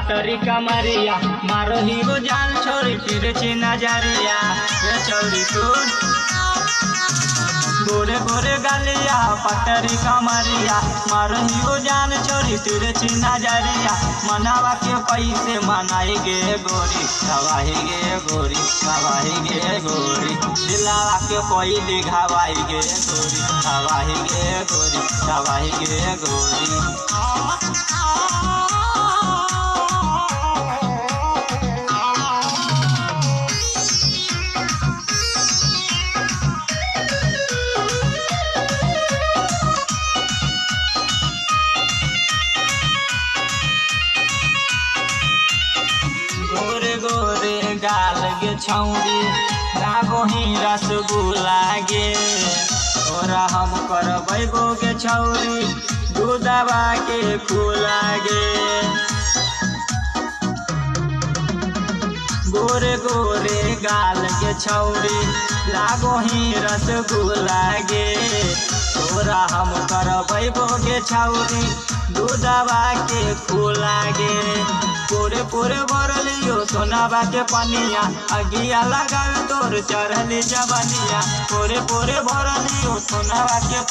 पटरी कमरिया मारो ही वो जान छोरी तिरछी नजरिया ये छोरी सुन गोरे गोरे गलिया पटरी कमरिया मारो ही वो जान छोरी तिरछी नजरिया मनावा के पैसे मनाई गे गोरी गवाही गे गोरी गवाही गे गोरी दिलावा के पहली घवाई गे गोरी गवाही गे गोरी गवाही गे गोरी। गोरे गोरे गाल गे छौरी लागो ही रसगुल्ला गे तोरा हम करबो गे छौरी दूधवा के खुला गे। गोरे गोरे गाल गे छौरी लागो ही रसगुल्ला गे तोरा हम करबो गे छौरी दूधवा के खुला गे। पूरे पूरे भरलियो सोनाबा के पनिया अगिया लगा तोर चढ़ली जवनिया पूरे पूरे भरलियो सोनाबा के